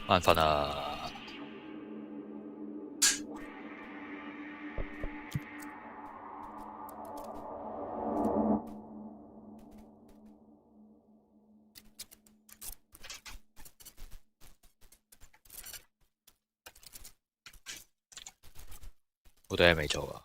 眼瞓啊！好多嘢未做啊！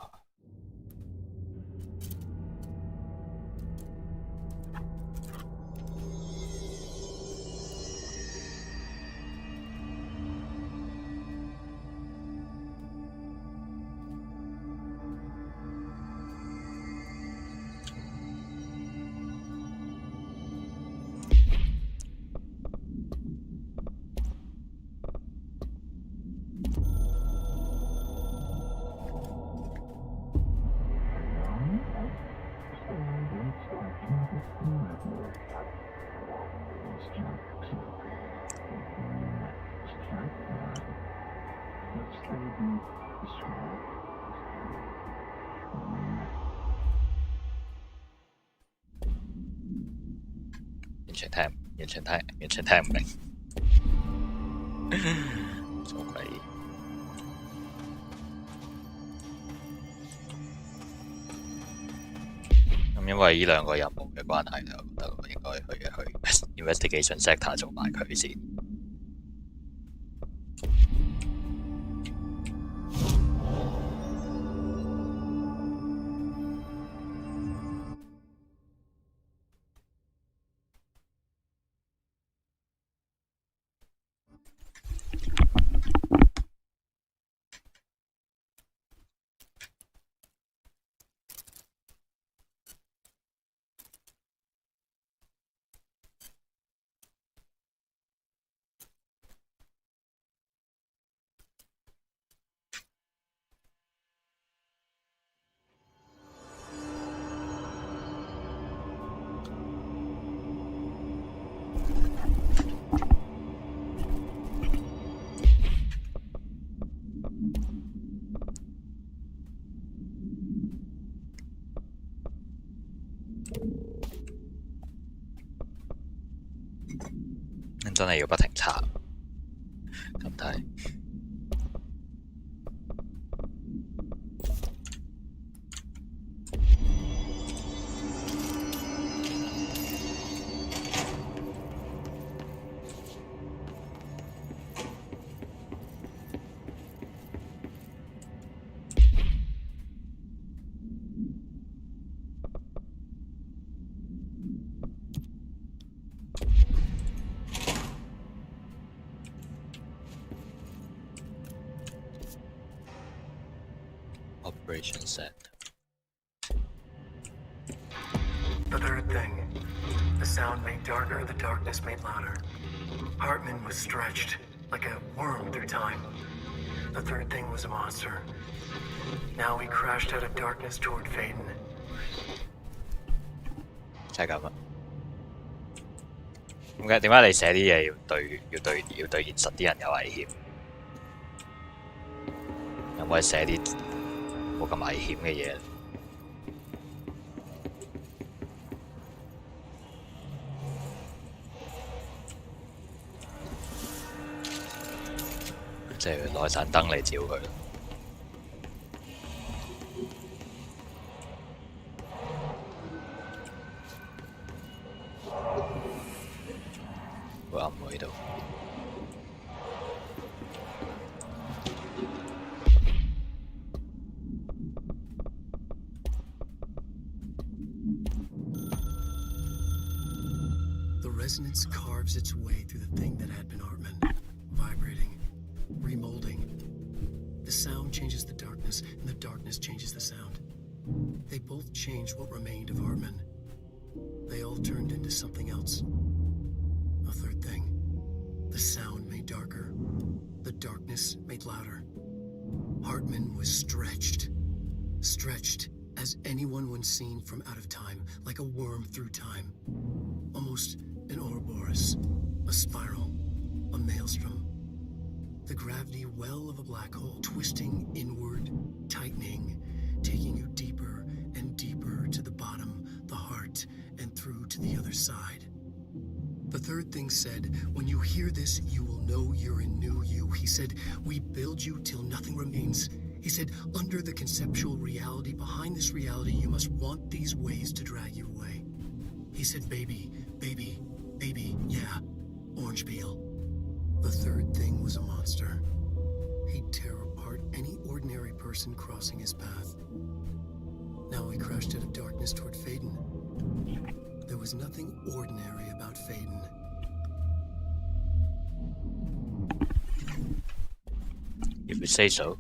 完全聽唔明，做鬼！咁因為呢兩個任務嘅關係，我覺得我應該去 investigation sector 做埋佢先。真係要不停查，咁睇。Operation Center. The third thing. The sound made darker, the darkness made louder. Hartman was stretched, like a worm through time. The third thing was a monster. Now he crashed out of darkness toward Faden. 就係咁啦。點解你寫啲嘢要對現實啲人有危險？有冇係寫啲冇咁危險嘅嘢？即係攞盞燈嚟照佢。好暗喎呢度。The resonance carves its way through the thing that had been Hartman, vibrating, remolding. The sound changes the darkness, and the darkness changes the sound. They both changed what remained of Hartman. They all turned into something else. A third thing. The sound made darker. The darkness made louder. Hartman was stretched. Stretched as anyone once seen from out of time, like a worm through time. Almost an Ouroboros, a spiral, a maelstrom. The gravity well of a black hole, twisting inward, tightening, taking you deeper and deeper to the bottom, the heart, and through to the other side. The third thing said, when you hear this, you will know you're in new you. He said, we build you till nothing remains. He said, under the conceptual reality, behind this reality, you must want these ways to drag you away. He said, baby, baby, baby, yeah, orange peel. The third thing was a monster. He'd tear apart any ordinary person crossing his path. Now we crashed out of darkness toward Faden. There was nothing ordinary about Faden. If you say so.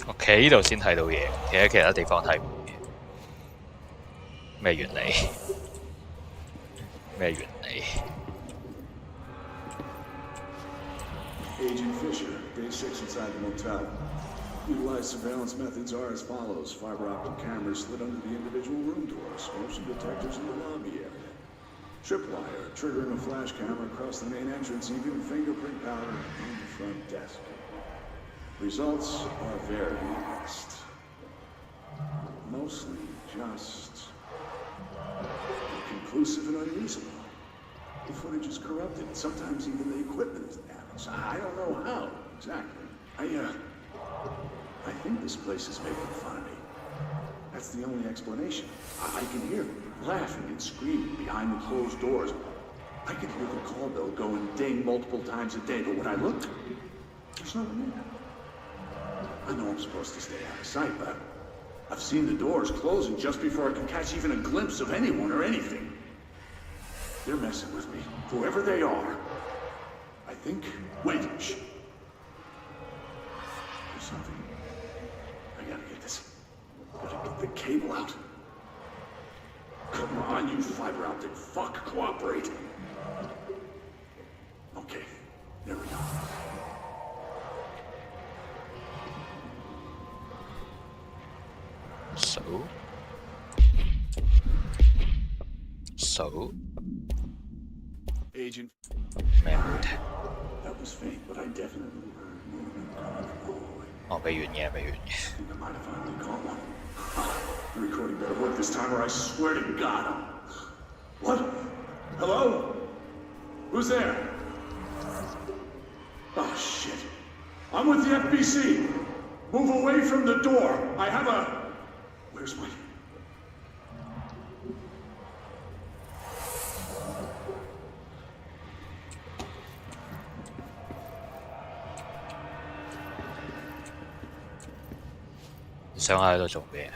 OK， 呢度先睇到嘢，企喺其他地方睇唔到嘢。咩原理？咩原理 Agent Fisher, day 6 inside the motel. Utilized surveillance methods are as follows. Fiber optic cameras slid under the individual room doors. Motion detectors in the lobby area. Tripwire, triggering a flash camera across the main entrance, even fingerprint powder on the front desk. Results are very mixed. Mostly just inconclusive and unreasonable. The footage is corrupted. Sometimes even the equipment is damaged. I don't know how exactly. I think this place is making fun of me. That's the only explanation. I can hear them laughing and screaming behind the closed doors. I could hear the call bell go and ding multiple times a day, but when I looked, there's no one there. I know I'm supposed to stay out of sight, but I've seen the doors closing just before I can catch even a glimpse of anyone or anything. They're messing with me, whoever they are. I think... Wait, shh. There's something... I gotta get this... Gotta get the cable out. Come on, you fiber optic fuck, cooperate. Okay, there we go. So? Agent... Memory. That was faint, but I definitely heard movement coming from the hallway. 哦，未完嘅，未完嘅。 I think I might have finally caught one. The recording better work this time or I swear to God I'm... What? Hello? Who's there? Oh, shit. I'm with the FBC. Move away from the door. I have a... Where's my... 想下喺度做咩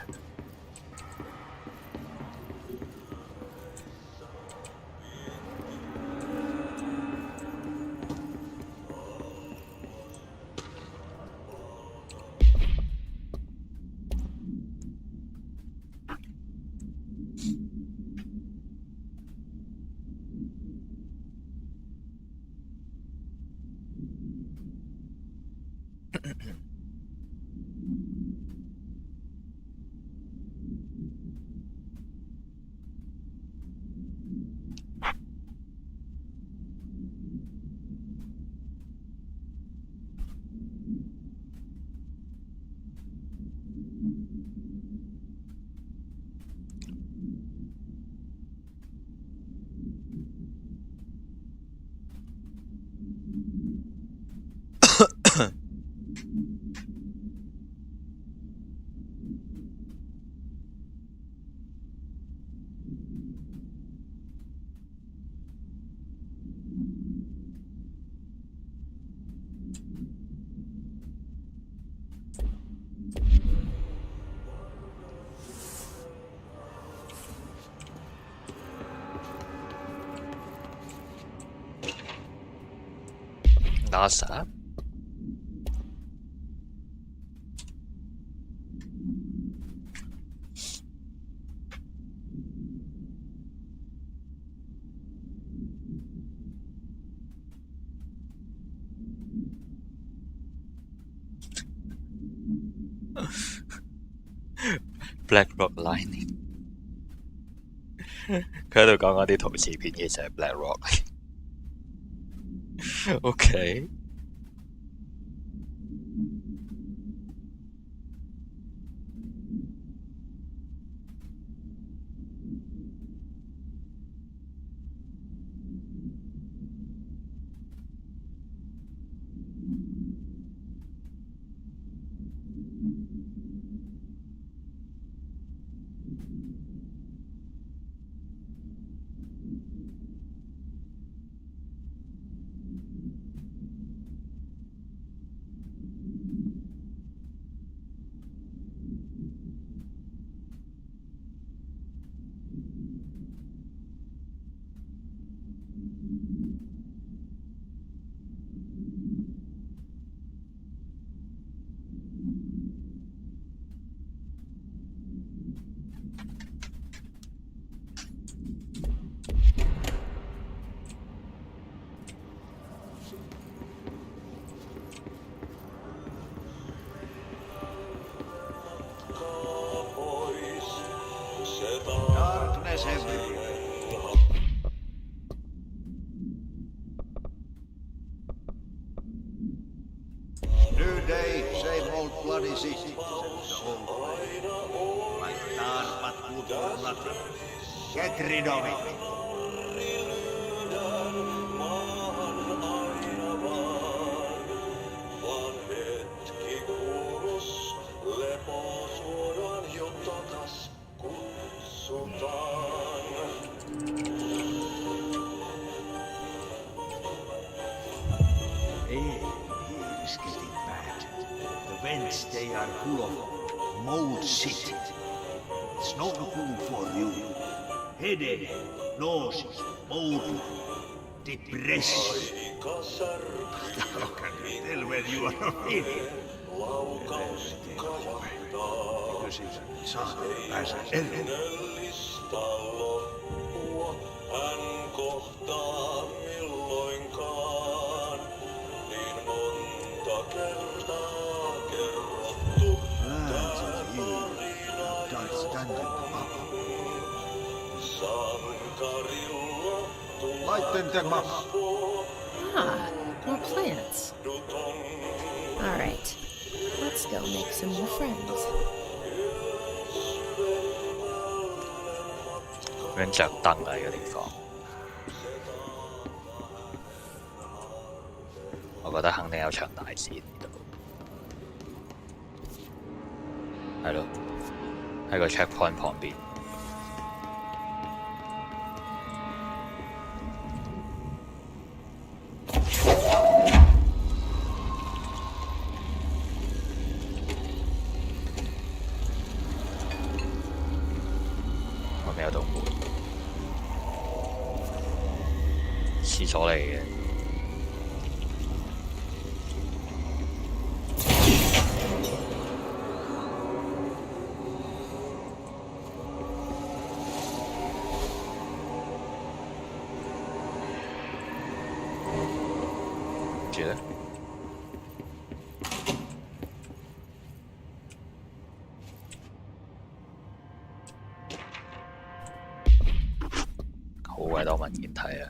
？NASA Black Rock Lightning 佢喺度講嗰啲陶瓷片嘅就係 Black Rock OK more plants. Alright, let's go make some more friends. 咁樣着燈啊！呢個地方，我覺得肯定有場大戰呢度，係咯，喺個 checkpoint 旁邊。道門，廁所嚟嘅。住咧。好鬼多文件睇啊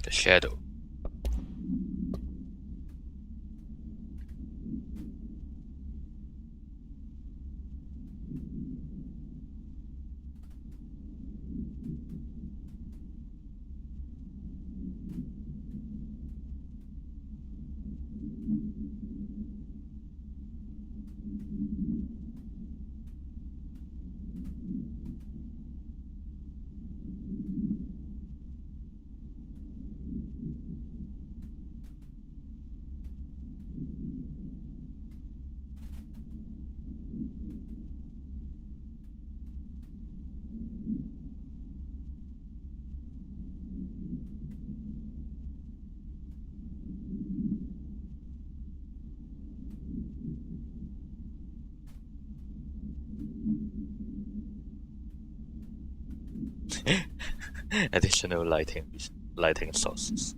！The Shadow。Additional lighting sources.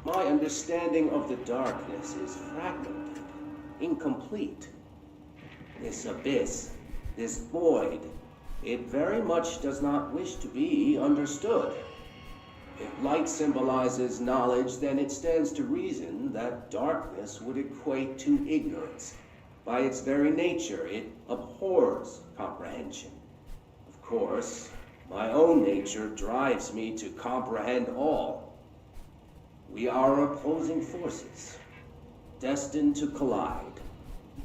My understanding of the darkness is fragmented, incomplete. This abyss, this void, it very much does not wish to be understood. If light symbolizes knowledge, then it stands to reason that darkness would equate to ignorance. By its very nature, it abhors comprehension. Of course, my own nature drives me to comprehend all. We are opposing forces, destined to collide.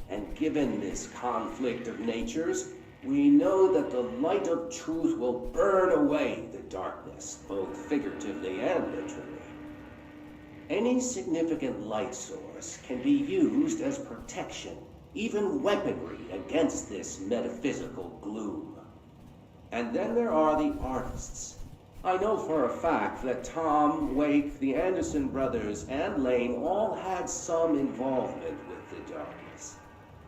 And given this conflict of natures, we know that the light of truth will burn away the darkness, both figuratively and literally. Any significant light source can be used as protection, even weaponry against this metaphysical gloom. And then there are the artists. I know for a fact that Tom, Wake, the Anderson brothers, and Lane all had some involvement with the darkness.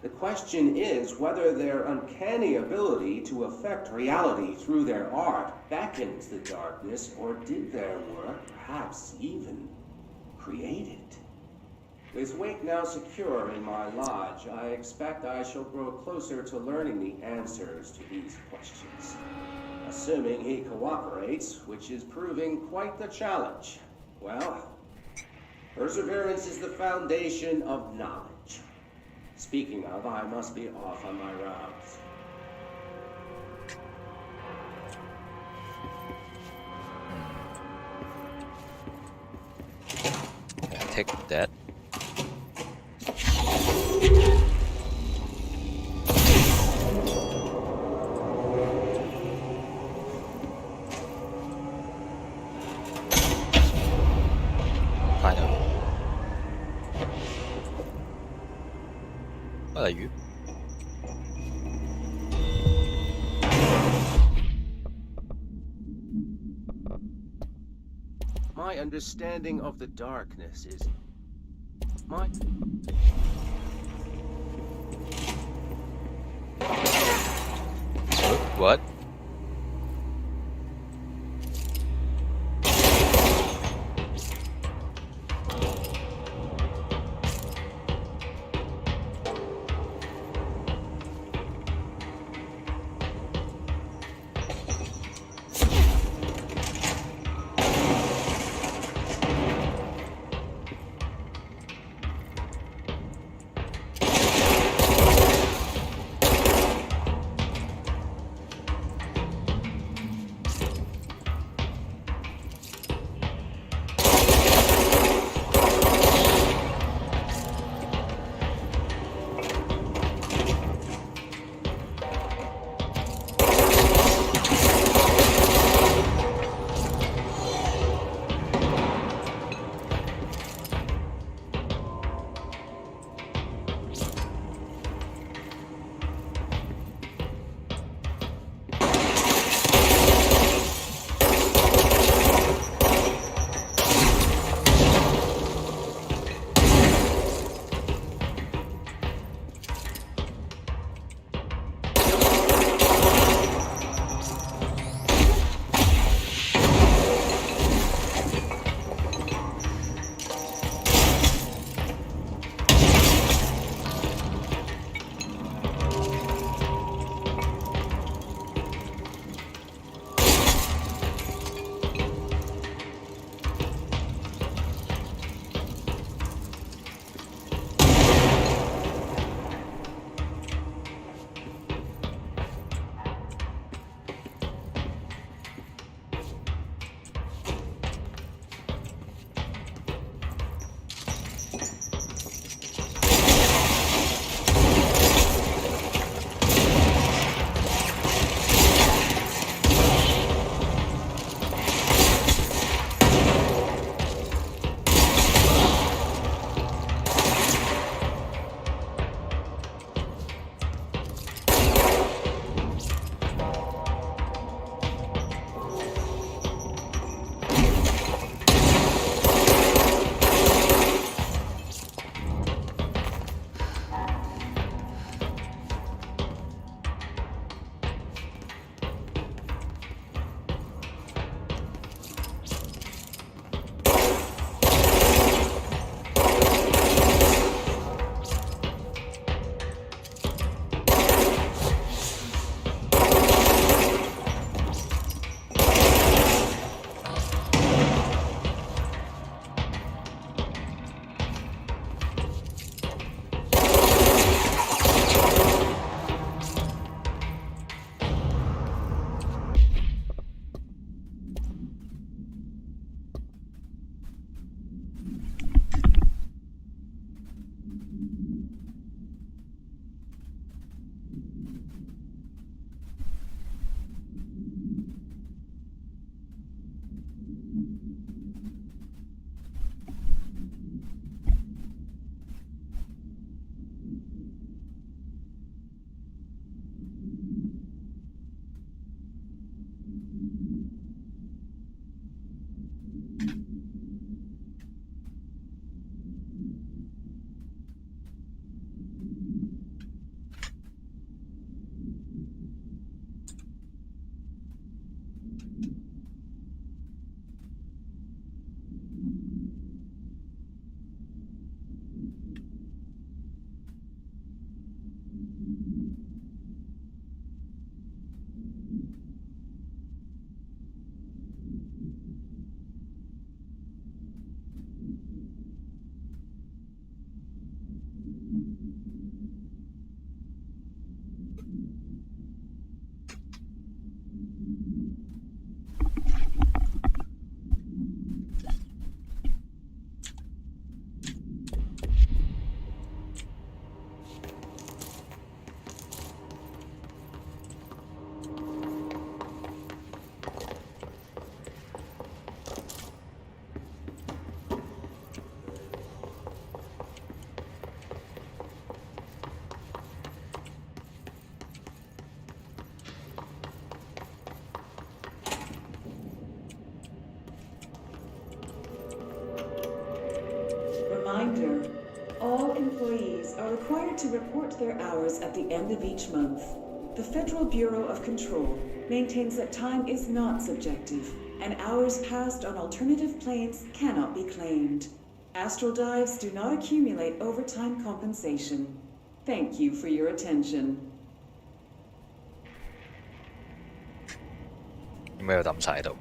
The question is whether their uncanny ability to affect reality through their art beckons the darkness, or did their work perhaps even create it? With Wake now secure in my lodge, I expect I shall grow closer to learning the answers to these questions. Assuming he cooperates, which is proving quite the challenge. Well, perseverance is the foundation of knowledge. Speaking of, I must be off on my rounds. Take that. kind of. 例如 My understanding of the darkness is... My... What? Reminder, all employees are required to report their hours at the end of each month. The Federal Bureau of Control maintains that time is not subjective, and hours passed on alternative planes cannot be claimed. Astral dives do not accumulate overtime compensation. Thank you for your attention. 點解要抌晒喺度？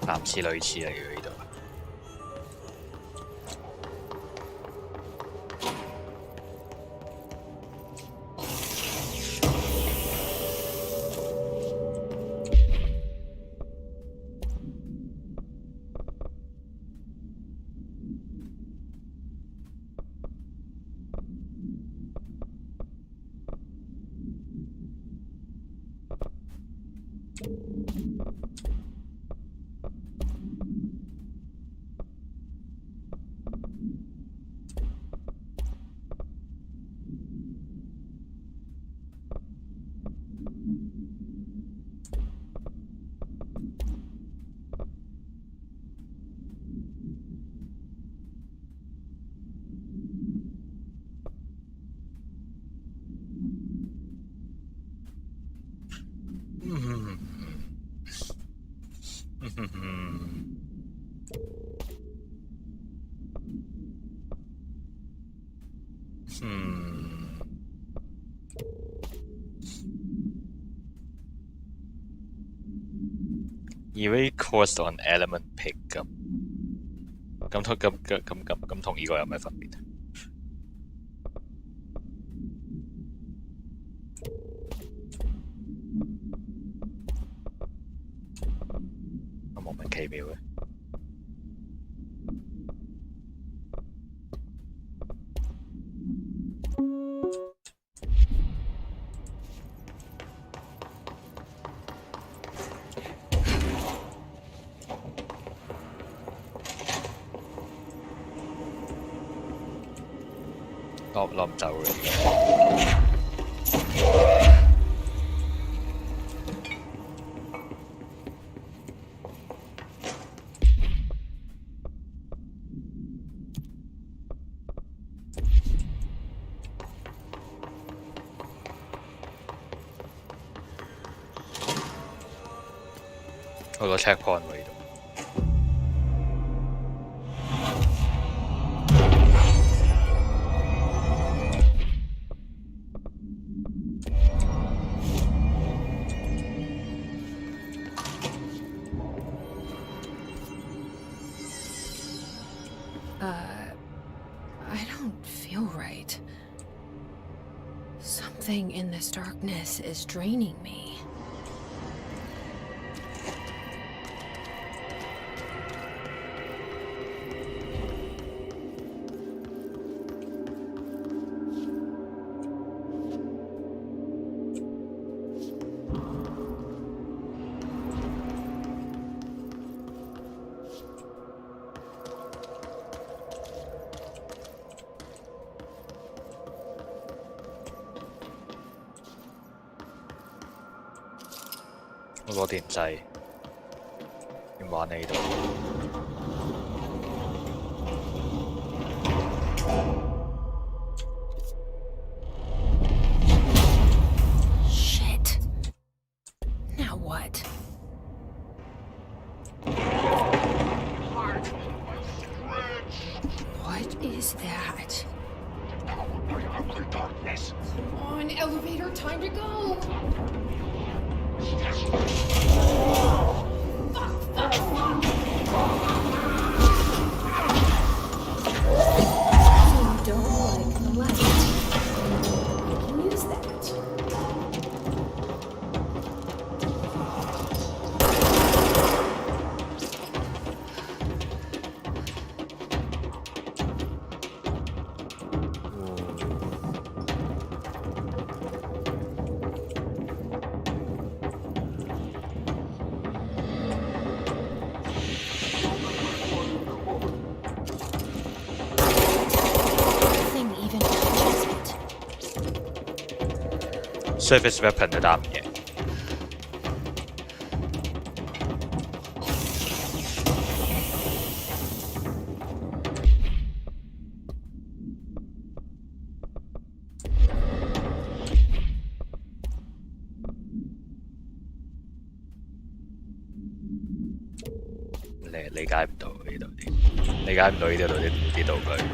男廁女廁嚟嘅呢度。Erase cost on element pick 咁同呢個有咩分別？莫名其妙嘅。攞唔走嘅。我個 checkpoint 喎呢度。I don't feel right. Something in this darkness is draining me.我攞電掣，點玩呢度？Shit. Now what? What is that? Come on, elevator, time to go! surface weapon 都打唔贏。理解唔到呢度啲，理解唔到呢度啲道具。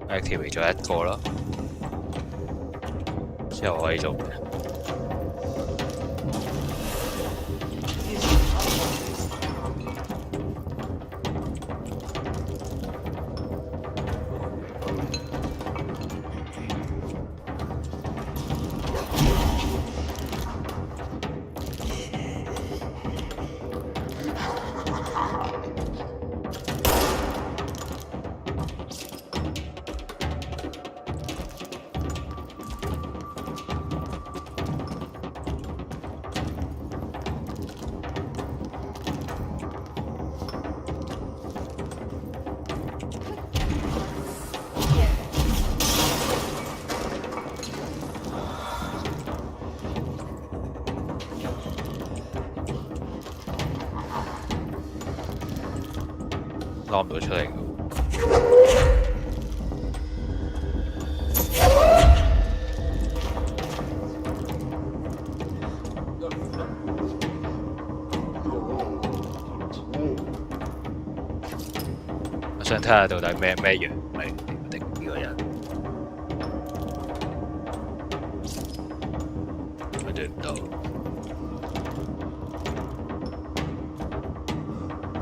activate 咗一個啦，之後可以做咩？攞唔到出嚟嘅。我想睇下到底咩樣嚟定呢個人。我對唔到。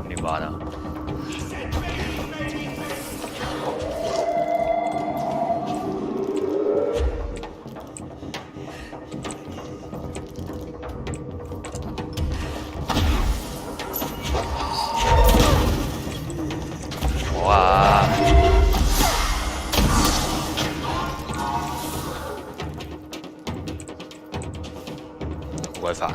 點玩啊？好鬼煩。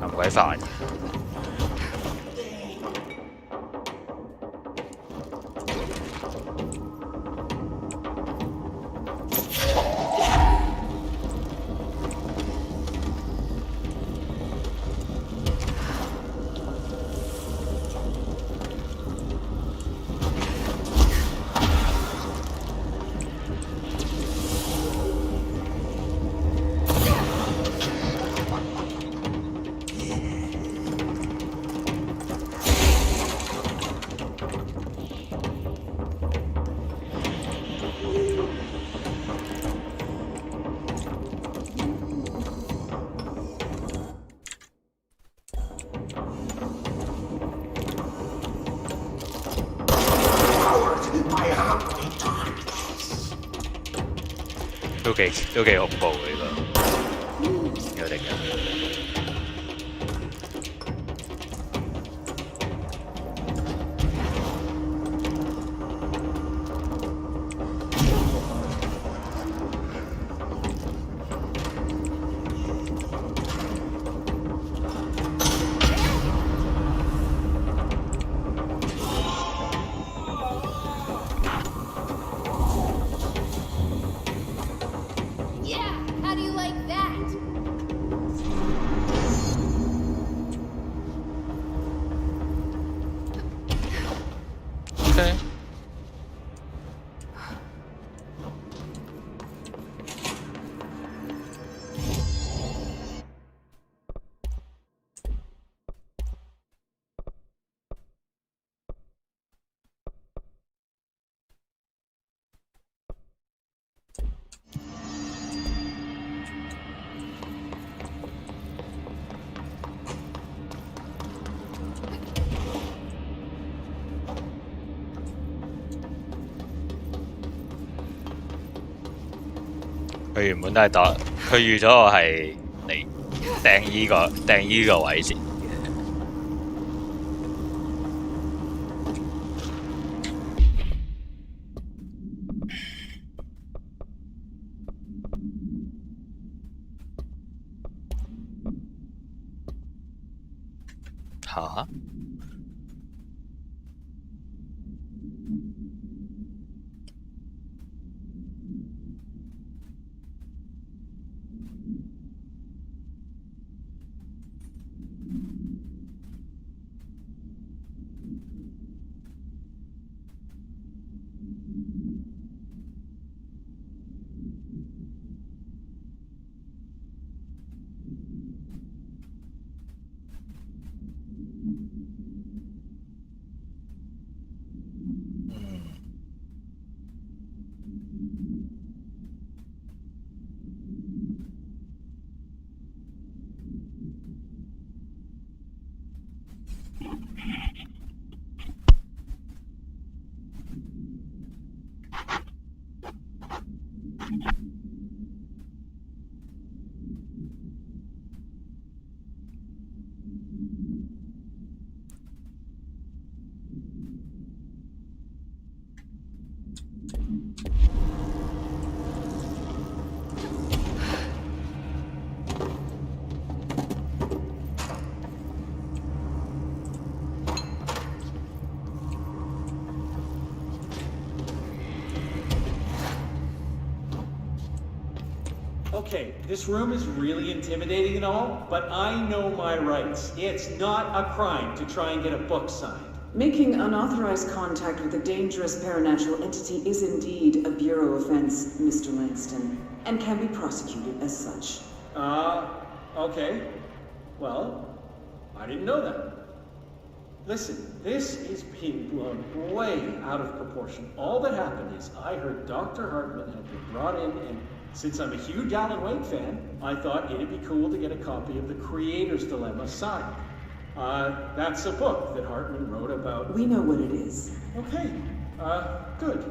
咁鬼煩。都幾恐怖嘅呢個敵人。佢原本都係當佢預咗我係嚟掟依個位先。嚇？Okay, this room is really intimidating and all, but I know my rights. It's not a crime to try and get a book signed. Making unauthorized contact with a dangerous paranatural entity is indeed a Bureau offense, Mr. Langston, and can be prosecuted as such. Okay. Well, I didn't know that. Listen, this is being blown way out of proportion. All that happened is I heard Dr. Hartman had been brought in, and since I'm a huge Alan Wake fan, I thought it'd be cool to get a copy of The Creator's Dilemma signed. That's a book that Hartman wrote about. We know what it is. Okay, good.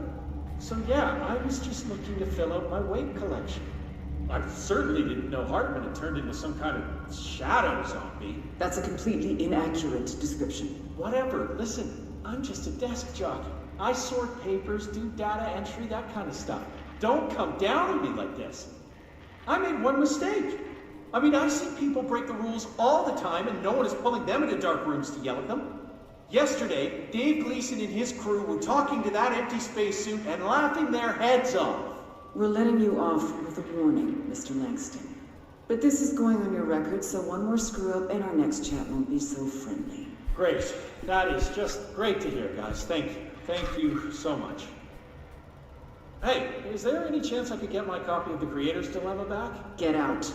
So yeah, I was just looking to fill out my Wake collection. I certainly didn't know Hartman had turned into some kind of shadow zombie. That's a completely inaccurate description. Whatever, listen, I'm just a desk jockey. I sort papers, do data entry, that kind of stuff. Don't come down on me like this. I made one mistake. I mean, I see people break the rules all the time and no one is pulling them into dark rooms to yell at them. Yesterday, Dave Gleason and his crew were talking to that empty spacesuit and laughing their heads off. We're letting you off with a warning, Mr. Langston. But this is going on your record, so one more screw-up and our next chat won't be so friendly. Great. That is just great to hear, guys. Thank you. Thank you so much. Hey, is there any chance I could get my copy of The Creator's Dilemma back? Get out.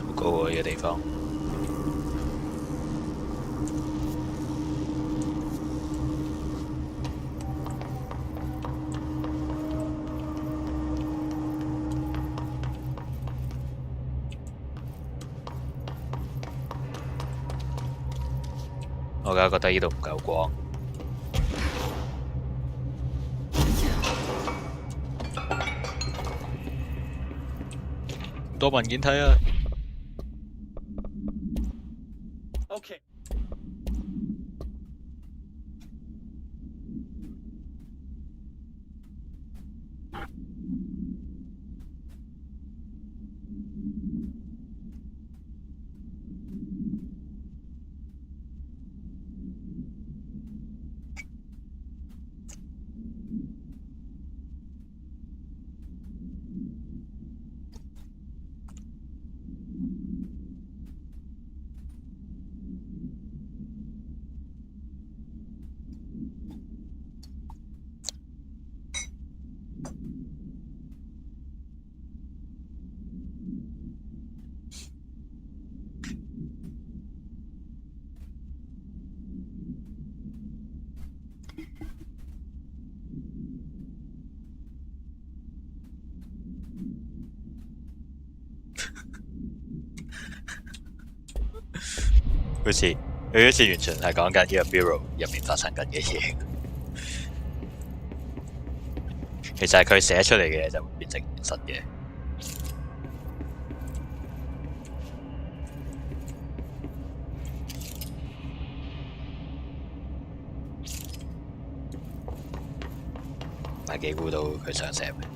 好高喎呢個地方。我而家覺得呢度唔夠光。多文件睇啊！ Okay.好似佢好似完全係講緊呢個 bureau 入面發生緊嘅嘢。其實係佢寫出嚟嘅嘢就會變成現實嘅。唔係幾估到佢想寫咩？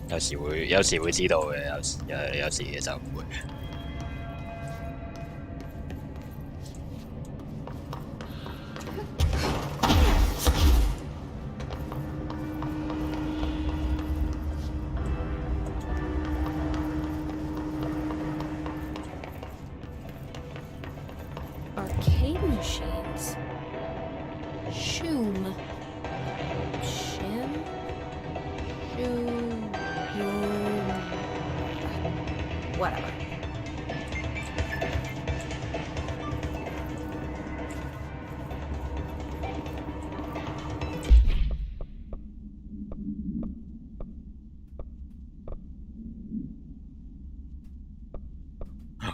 有時會知道嘅，有時嘅就唔會。Arcade machines. Shoom. Shim. Shoom. Whatever.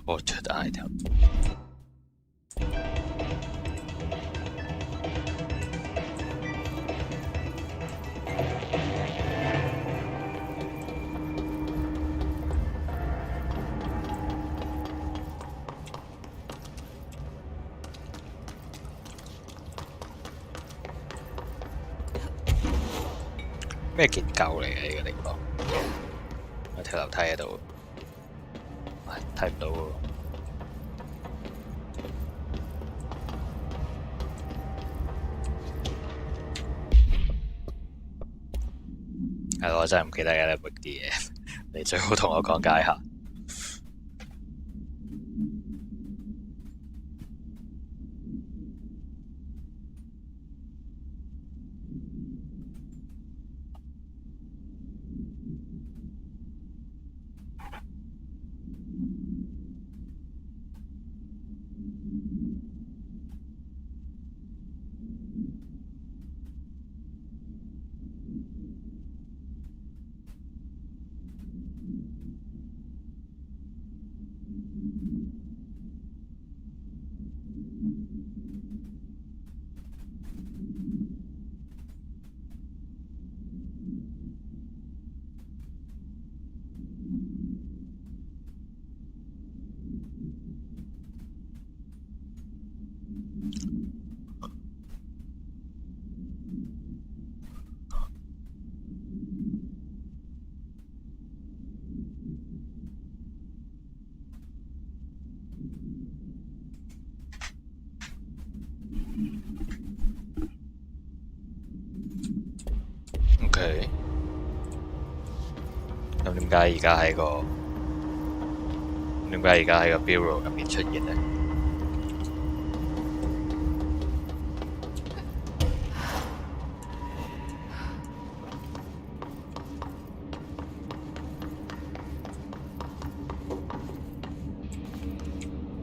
Altered item.咩結構嚟嘅呢個地方？有條樓梯喺度，睇唔到喎。係咯，我真係唔記得嘅呢啲嘢，你最好同我講解下。OK， 咁點解而家喺個bureau 入面出現呢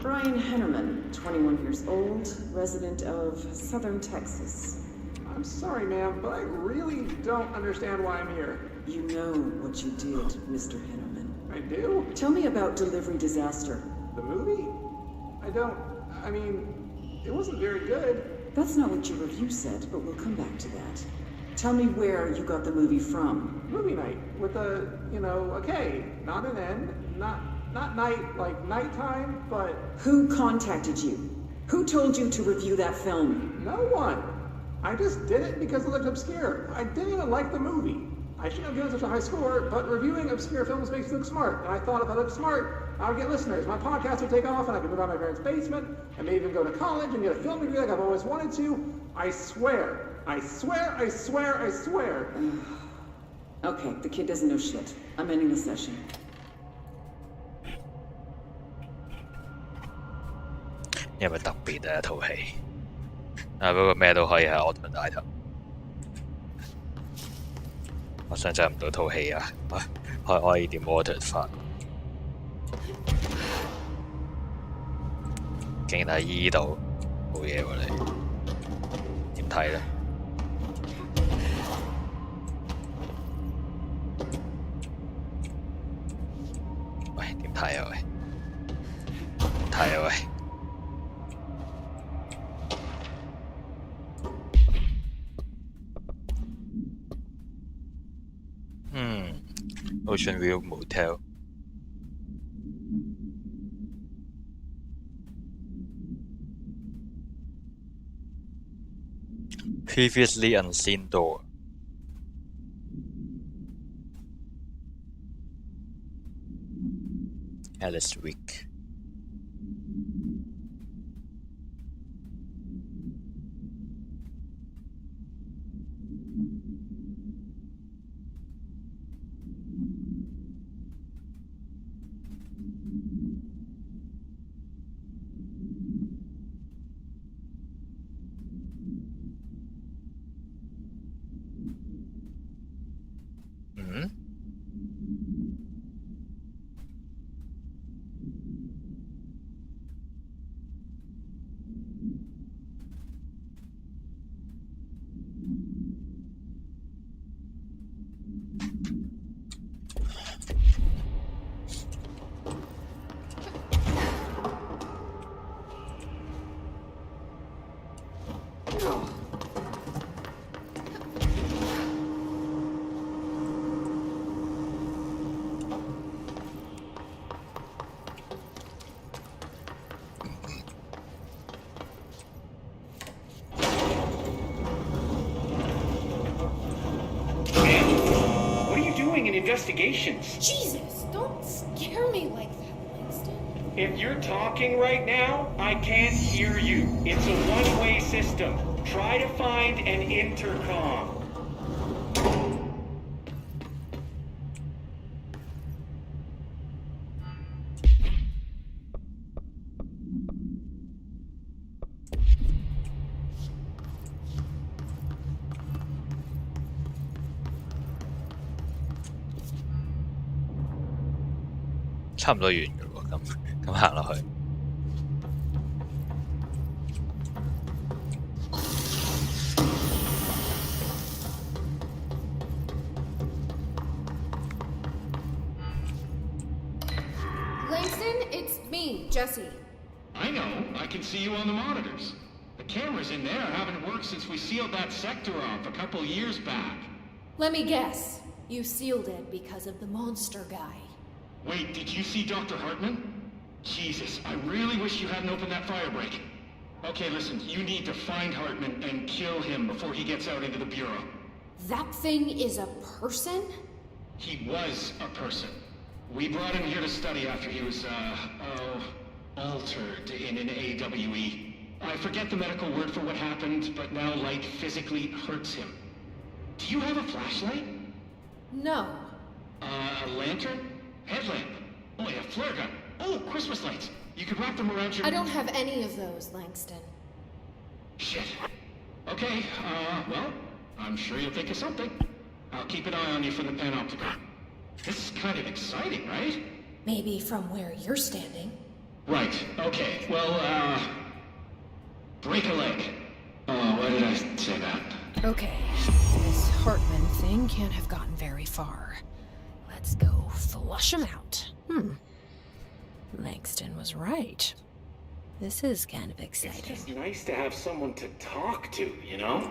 ？Brian Hennerman, 21 years old, resident of Southern Texas. I'm sorry, ma'am, but I really don't understand why I'm here. You know what you did, Mr. Hennerman. I do? Tell me about Delivery Disaster. The movie? I mean, It wasn't very good. That's not what your review said, but we'll come back to that. Tell me where you got the movie from. Movie night with a, a K, not an N, not night like nighttime, but Who contacted you? Who told you to review that film? no one. I just did it because it looked obscure. I didn't even like the movie. I shouldn't have given such a high score, but reviewing obscure films makes you look smart. And I thought if I looked smart, I would get listeners. My podcast would take off and I could move out of my parents' basement and maybe even go to college and get a film degree like I've always wanted to. I swear. I swear, I swear, I swear. Okay, the kid doesn't know shit. I'm ending the session. 因為特別啊套戲，不過咩都可以喺奧特曼大頭。我想象唔到套戲啊，可以點 water 法？竟然喺依度冇嘢喎你，點睇咧？喂，點睇啊喂？點睇啊喂？ Ocean View Motel. Previously unseen door. Alice Wick. Investigations. Jesus, don't scare me like that, Langston. If you're talking right now, I can't hear you. It's a one-way system. Try to find an intercom. Langston 差唔多完嘅喎，咁行落去。Langston, it's me, Jesse. I know. I can see you on the monitors. The cameras in there haven't worked since we sealed that sector off a couple years back. Let me guess. You sealed it because of the monster guy. Wait, did you see Dr. Hartman? Jesus, I really wish you hadn't opened that fire break. Okay, listen, you need to find Hartman and kill him before he gets out into the Bureau. That thing is a person? He was a person. We brought him here to study after he was, altered in an AWE. I forget the medical word for what happened, but now light physically hurts him. Do you have a flashlight? No. A lantern? Headlamp? Oh, yeah, flare gun. Oh, Christmas lights. You could wrap them around your... I don't have any of those, Langston. Shit. Okay, well, I'm sure you'll think of something. I'll keep an eye on you from the panopticon. This is kind of exciting, right? Maybe from where you're standing. Right, okay. Well, break a leg. Oh, why did I say that? Okay, this Hartman thing can't have gotten very far. Let's go flush him out. Langston was right. This is kind of It's exciting. just nice to have someone to talk to, you know?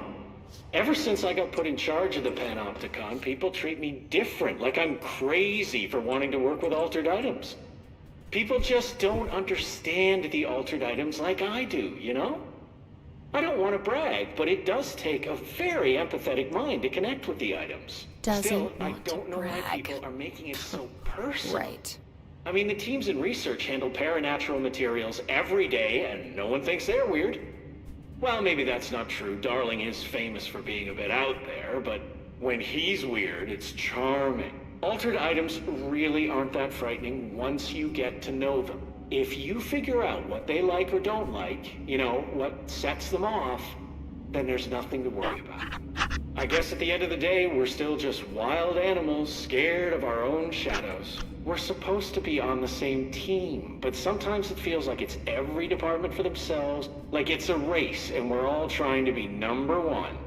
Ever since I got put in charge of the Panopticon, people treat me different, like I'm crazy for wanting to work with altered items. People just don't understand the altered items like I do, you know? I don't want to brag, but it does take a very empathetic mind to connect with the items. Doesn't Still, I want to don't know why brag. people are making it so personal. Right. I mean, the teams in research handle paranatural materials every day, and no one thinks they're weird. Well, maybe that's not true. Darling is famous for being a bit out there, but when he's weird, it's charming. Altered items really aren't that frightening once you get to know them. If you figure out what they like or don't like, you know, what sets them off, then there's nothing to worry about. I guess at the end of the day, we're still just wild animals scared of our own shadows. We're supposed to be on the same team, but sometimes it feels like it's every department for themselves, like it's a race and we're all trying to be number one.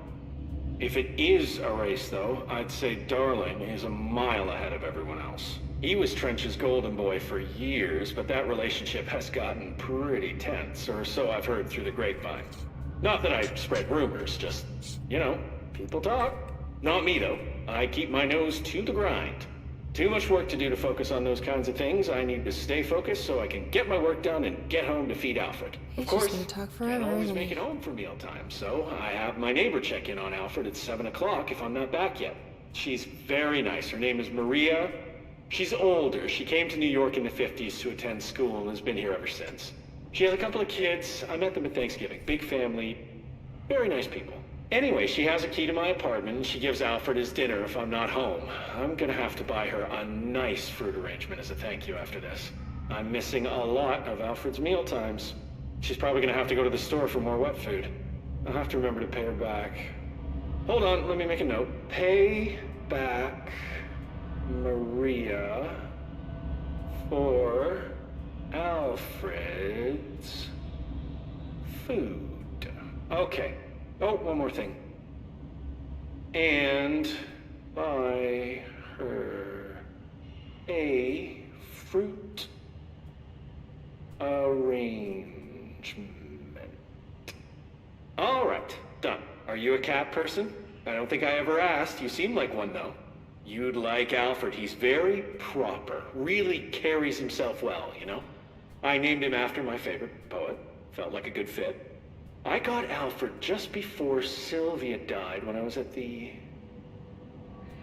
If it is a race, though, I'd say Darling is a mile ahead of everyone else. He was Trench's golden boy for years, but that relationship has gotten pretty tense, or so I've heard through the grapevine. Not that I spread rumors, just, you know, people talk. Not me, though. I keep my nose to the grind. Too much work to do to focus on those kinds of things. I need to stay focused so I can get my work done and get home to feed Alfred. He's Of course, just gonna talk forever, can't always isn't make he? it home for mealtime, so I have my neighbor check in on Alfred at 7 o'clock if I'm not back yet. She's very nice. Her name is Maria. She's older. She came to New York in the 50s to attend school and has been here ever since. She has a couple of kids. I met them at Thanksgiving. Big family. Very nice people. Anyway, she has a key to my apartment, and she gives Alfred his dinner if I'm not home. I'm gonna have to buy her a nice fruit arrangement as a thank you after this. I'm missing a lot of Alfred's meal times. She's probably gonna have to go to the store for more wet food. I'll have to remember to pay her back. Hold on, let me make a note. Pay back Maria for Alfred's food. Okay. Oh, one more thing. And buy her a fruit arrangement. All right, done. Are you a cat person? I don't think I ever asked. You seem like one, though. You'd like Alfred. He's very proper. Really carries himself well, you know? I named him after my favorite poet. Felt like a good fit. I got Alfred just before Sylvia died when I was at the...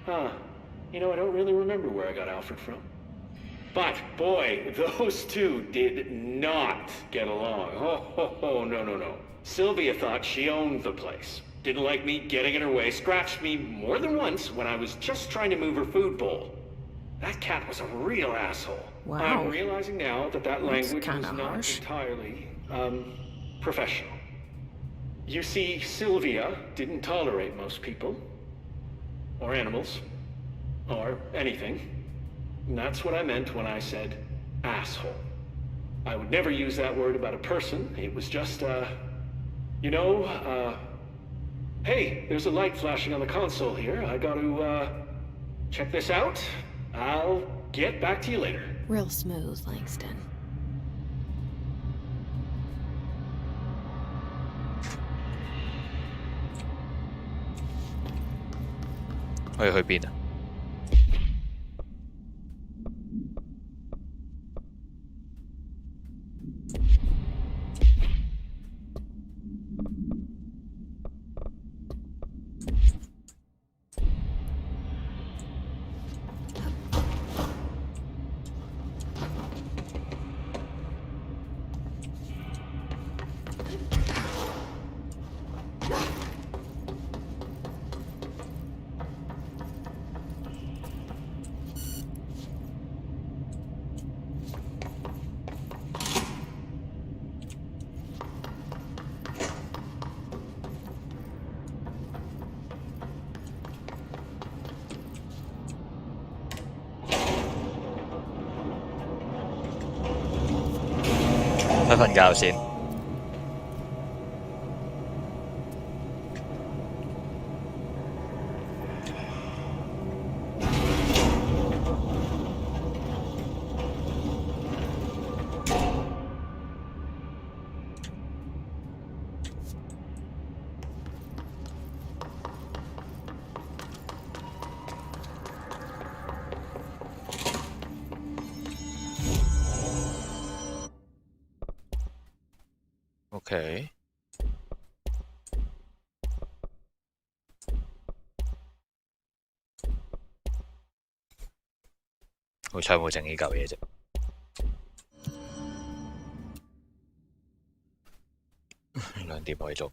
You know, I don't really remember where I got Alfred from. But, boy, those two did not get along. Oh, no. Sylvia thought she owned the place. Didn't like me getting in her way, scratched me more than once when I was just trying to move her food bowl. That cat was a real asshole. Wow. I'm realizing now that language was kinda not harsh. entirely, professional. You see, Sylvia didn't tolerate most people, or animals, or anything. And that's what I meant when I said asshole. I would never use that word about a person. It was just, hey, there's a light flashing on the console here. I gotta, check this out. I'll get back to you later. Real smooth, Langston. Oi, oi, Bina. Phải瞓覺先。OK。好彩冇整呢嚿嘢啫。2點可以做。